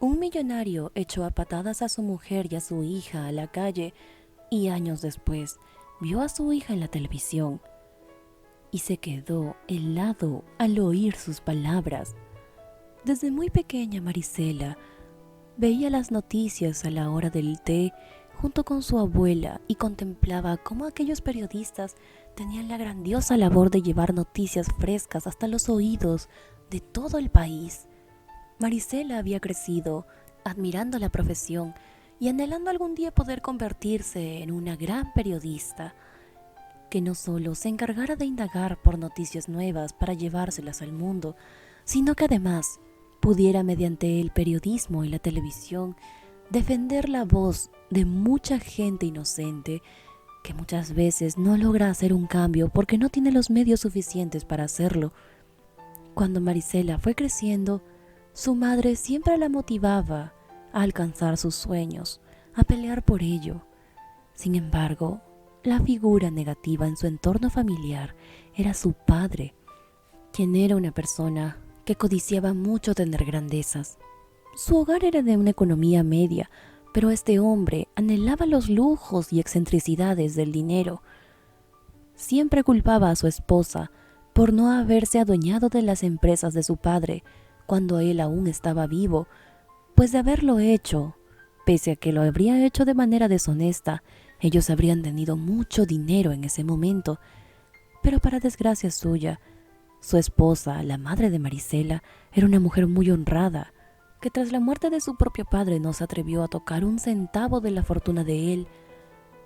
Un millonario echó a patadas a su mujer y a su hija a la calle y años después vio a su hija en la televisión y se quedó helado al oír sus palabras. Desde muy pequeña Marisela veía las noticias a la hora del té junto con su abuela y contemplaba cómo aquellos periodistas tenían la grandiosa labor de llevar noticias frescas hasta los oídos de todo el país. Marisela había crecido admirando la profesión y anhelando algún día poder convertirse en una gran periodista, que no solo se encargara de indagar por noticias nuevas para llevárselas al mundo, sino que además pudiera mediante el periodismo y la televisión defender la voz de mucha gente inocente que muchas veces no logra hacer un cambio porque no tiene los medios suficientes para hacerlo. Cuando Marisela fue creciendo, su madre siempre la motivaba a alcanzar sus sueños, a pelear por ello. Sin embargo, la figura negativa en su entorno familiar era su padre, quien era una persona que codiciaba mucho tener grandezas. Su hogar era de una economía media, pero este hombre anhelaba los lujos y excentricidades del dinero. Siempre culpaba a su esposa por no haberse adueñado de las empresas de su padre cuando él aún estaba vivo, pues de haberlo hecho, pese a que lo habría hecho de manera deshonesta, ellos habrían tenido mucho dinero en ese momento. Pero para desgracia suya, su esposa, la madre de Marisela, era una mujer muy honrada, que tras la muerte de su propio padre no se atrevió a tocar un centavo de la fortuna de él,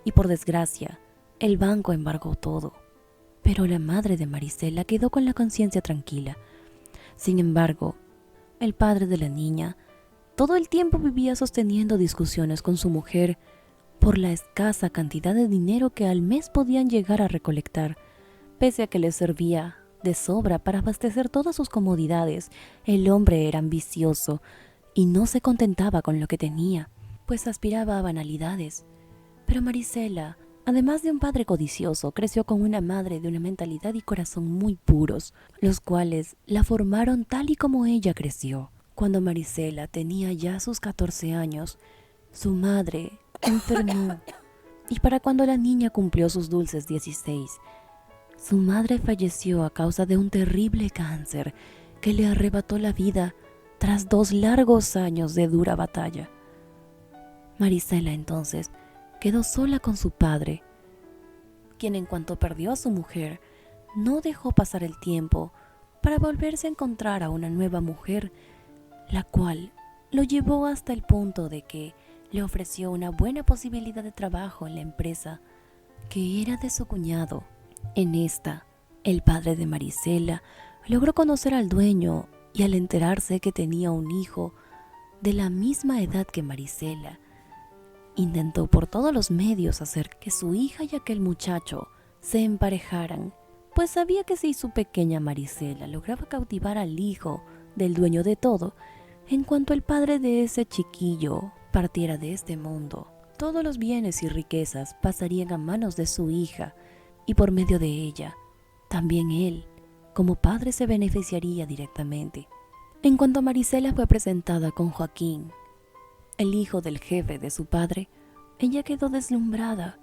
y por desgracia, el banco embargó todo. Pero la madre de Marisela quedó con la conciencia tranquila. Sin embargo, el padre de la niña todo el tiempo vivía sosteniendo discusiones con su mujer por la escasa cantidad de dinero que al mes podían llegar a recolectar. Pese a que les servía de sobra para abastecer todas sus comodidades, el hombre era ambicioso y no se contentaba con lo que tenía, pues aspiraba a banalidades. Pero Marisela, además de un padre codicioso, creció con una madre de una mentalidad y corazón muy puros, los cuales la formaron tal y como ella creció. Cuando Marisela tenía ya sus 14 años, su madre enfermó, y para cuando la niña cumplió sus dulces 16, su madre falleció a causa de un terrible cáncer que le arrebató la vida tras 2 largos años de dura batalla. Marisela entonces quedó sola con su padre, quien en cuanto perdió a su mujer, no dejó pasar el tiempo para volverse a encontrar a una nueva mujer, la cual lo llevó hasta el punto de que le ofreció una buena posibilidad de trabajo en la empresa que era de su cuñado. En esta, el padre de Marisela logró conocer al dueño y al enterarse que tenía un hijo de la misma edad que Marisela, intentó por todos los medios hacer que su hija y aquel muchacho se emparejaran, pues sabía que si su pequeña Marisela lograba cautivar al hijo del dueño de todo, en cuanto el padre de ese chiquillo partiera de este mundo, todos los bienes y riquezas pasarían a manos de su hija, y por medio de ella, también él, como padre, se beneficiaría directamente. En cuanto Marisela fue presentada con Joaquín, el hijo del jefe de su padre, ella quedó deslumbrada,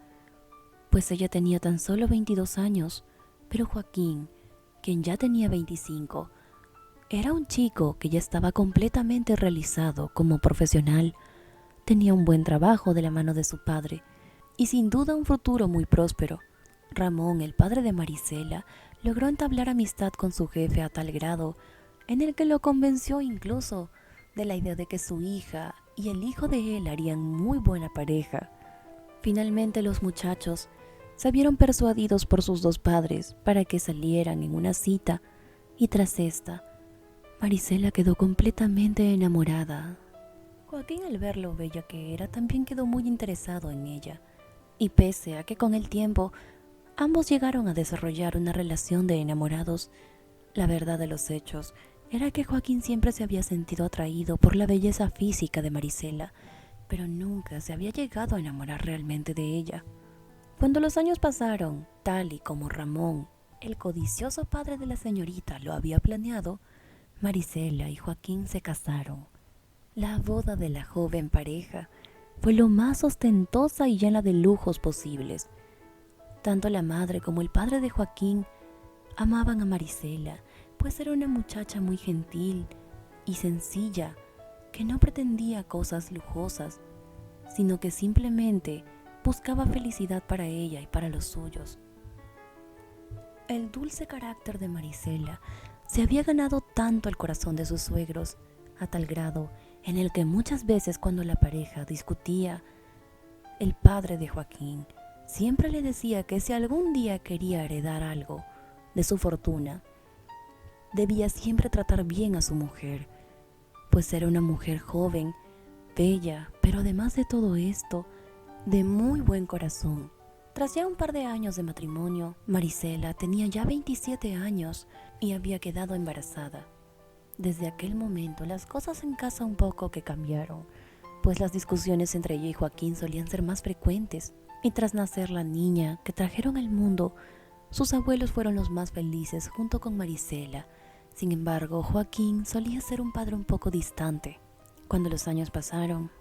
pues ella tenía tan solo 22 años, pero Joaquín, quien ya tenía 25, era un chico que ya estaba completamente realizado como profesional, tenía un buen trabajo de la mano de su padre y sin duda un futuro muy próspero. Ramón, el padre de Marisela, logró entablar amistad con su jefe a tal grado en el que lo convenció incluso de la idea de que su hija y el hijo de él harían muy buena pareja. Finalmente los muchachos se vieron persuadidos por sus 2 padres para que salieran en una cita, y tras esta, Marisela quedó completamente enamorada. Joaquín, al ver lo bella que era, también quedó muy interesado en ella, y pese a que con el tiempo ambos llegaron a desarrollar una relación de enamorados, la verdad de los hechos era que Joaquín siempre se había sentido atraído por la belleza física de Marisela, pero nunca se había llegado a enamorar realmente de ella. Cuando los años pasaron, tal y como Ramón, el codicioso padre de la señorita, lo había planeado, Marisela y Joaquín se casaron. La boda de la joven pareja fue lo más ostentosa y llena de lujos posibles. Tanto la madre como el padre de Joaquín amaban a Marisela, pues era una muchacha muy gentil y sencilla, que no pretendía cosas lujosas, sino que simplemente buscaba felicidad para ella y para los suyos. El dulce carácter de Marisela se había ganado tanto el corazón de sus suegros, a tal grado en el que muchas veces cuando la pareja discutía, el padre de Joaquín siempre le decía que si algún día quería heredar algo de su fortuna, debía siempre tratar bien a su mujer, pues era una mujer joven, bella, pero además de todo esto, de muy buen corazón. Tras ya un par de años de matrimonio, Marisela tenía ya 27 años y había quedado embarazada. Desde aquel momento las cosas en casa un poco que cambiaron, pues las discusiones entre ella y Joaquín solían ser más frecuentes, y tras nacer la niña que trajeron al mundo, sus abuelos fueron los más felices junto con Marisela. Sin embargo, Joaquín solía ser un padre un poco distante. Cuando los años pasaron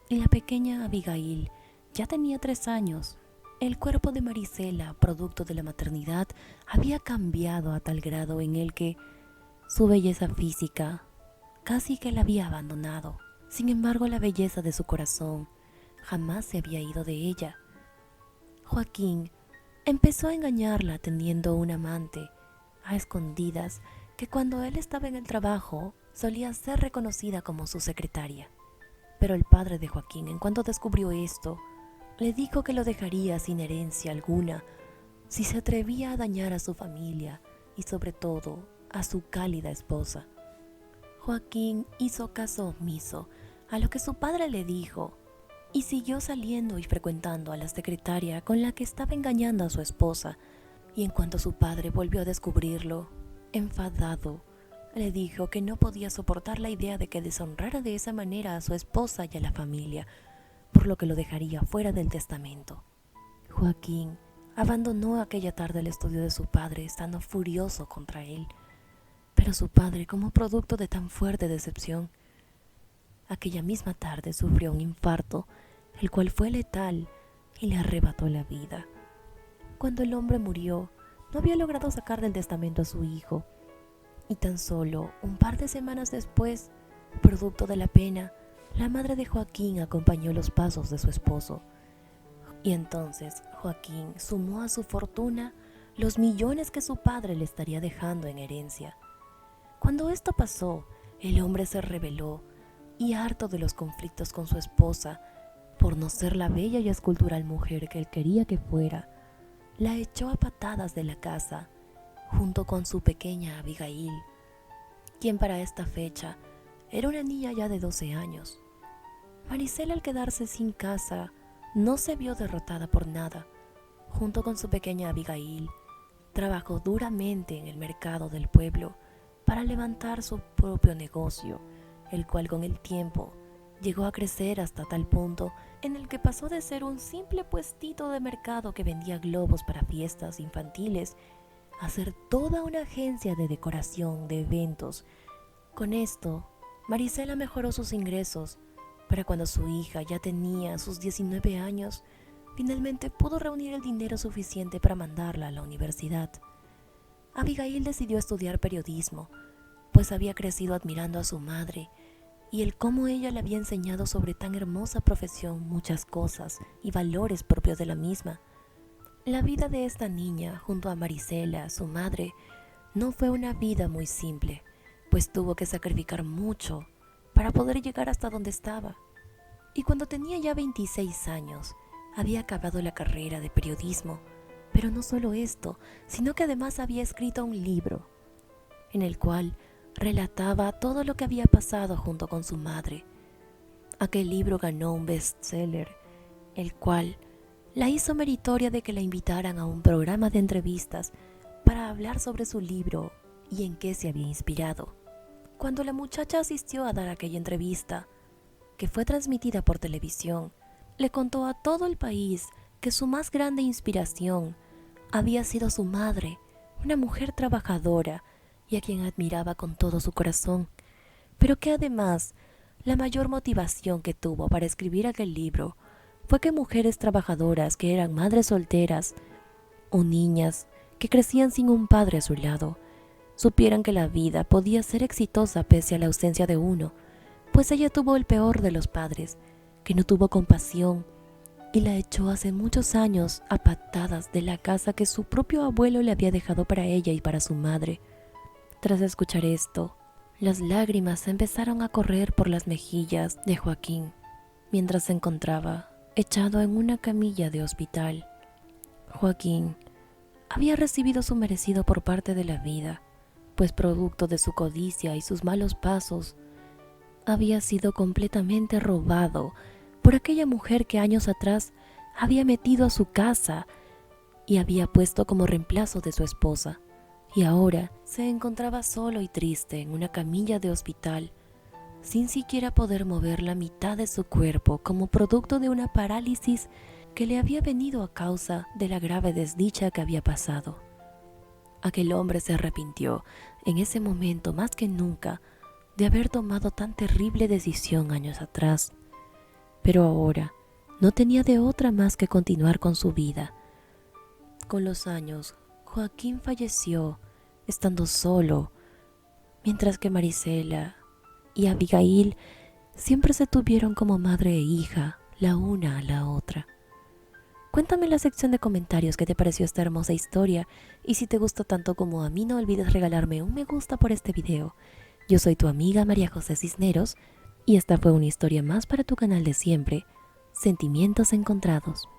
y la pequeña Abigail ya tenía 3 años, el cuerpo de Marisela, producto de la maternidad, había cambiado a tal grado en el que su belleza física casi que la había abandonado. Sin embargo, la belleza de su corazón jamás se había ido de ella. Joaquín empezó a engañarla teniendo un amante a escondidas que cuando él estaba en el trabajo solía ser reconocida como su secretaria. Pero el padre de Joaquín, en cuanto descubrió esto, le dijo que lo dejaría sin herencia alguna si se atrevía a dañar a su familia y sobre todo a su cálida esposa. Joaquín hizo caso omiso a lo que su padre le dijo y siguió saliendo y frecuentando a la secretaria con la que estaba engañando a su esposa. Y en cuanto su padre volvió a descubrirlo, enfadado, le dijo que no podía soportar la idea de que deshonrara de esa manera a su esposa y a la familia, por lo que lo dejaría fuera del testamento. Joaquín abandonó aquella tarde el estudio de su padre, estando furioso contra él. Pero su padre, como producto de tan fuerte decepción, aquella misma tarde sufrió un infarto, el cual fue letal y le arrebató la vida. Cuando el hombre murió, no había logrado sacar del testamento a su hijo, y tan solo un par de semanas después, producto de la pena, la madre de Joaquín acompañó los pasos de su esposo. Y entonces Joaquín sumó a su fortuna los millones que su padre le estaría dejando en herencia. Cuando esto pasó, el hombre se rebeló y, harto de los conflictos con su esposa, por no ser la bella y escultural mujer que él quería que fuera, la echó a patadas de la casa, junto con su pequeña Abigail, quien para esta fecha era una niña ya de 12 años. Marisela, al quedarse sin casa, no se vio derrotada por nada. Junto con su pequeña Abigail, trabajó duramente en el mercado del pueblo para levantar su propio negocio, el cual con el tiempo llegó a crecer hasta tal punto en el que pasó de ser un simple puestito de mercado que vendía globos para fiestas infantiles a ser toda una agencia de decoración de eventos. Con esto, Marisela mejoró sus ingresos para cuando su hija ya tenía sus 19 años, finalmente pudo reunir el dinero suficiente para mandarla a la universidad. Abigail decidió estudiar periodismo, pues había crecido admirando a su madre y el cómo ella le había enseñado sobre tan hermosa profesión muchas cosas y valores propios de la misma. La vida de esta niña, junto a Marisela, su madre, no fue una vida muy simple, pues tuvo que sacrificar mucho para poder llegar hasta donde estaba. Y cuando tenía ya 26 años, había acabado la carrera de periodismo, pero no solo esto, sino que además había escrito un libro, en el cual relataba todo lo que había pasado junto con su madre. Aquel libro ganó un bestseller, el cual la hizo meritoria de que la invitaran a un programa de entrevistas para hablar sobre su libro y en qué se había inspirado. Cuando la muchacha asistió a dar aquella entrevista, que fue transmitida por televisión, le contó a todo el país que su más grande inspiración había sido su madre, una mujer trabajadora y a quien admiraba con todo su corazón, pero que además La mayor motivación que tuvo para escribir aquel libro fue que mujeres trabajadoras que eran madres solteras o niñas que crecían sin un padre a su lado, supieran que la vida podía ser exitosa pese a la ausencia de uno, pues ella tuvo el peor de los padres, que no tuvo compasión y la echó hace muchos años a patadas de la casa que su propio abuelo le había dejado para ella y para su madre. Tras escuchar esto, las lágrimas empezaron a correr por las mejillas de Joaquín, mientras se encontraba echado en una camilla de hospital. Joaquín había recibido su merecido por parte de la vida, pues producto de su codicia y sus malos pasos, había sido completamente robado por aquella mujer que años atrás había metido a su casa y había puesto como reemplazo de su esposa, y ahora se encontraba solo y triste en una camilla de hospital, sin siquiera poder mover la mitad de su cuerpo como producto de una parálisis que le había venido a causa de la grave desdicha que había pasado. Aquel hombre se arrepintió en ese momento más que nunca de haber tomado tan terrible decisión años atrás, pero ahora no tenía de otra más que continuar con su vida. Con los años, Joaquín falleció estando solo, mientras que Marisela y Abigail siempre se tuvieron como madre e hija, la una a la otra. Cuéntame en la sección de comentarios qué te pareció esta hermosa historia, y si te gustó tanto como a mí, no olvides regalarme un me gusta por este video. Yo soy tu amiga María José Cisneros, y esta fue una historia más para tu canal de siempre, Sentimientos Encontrados.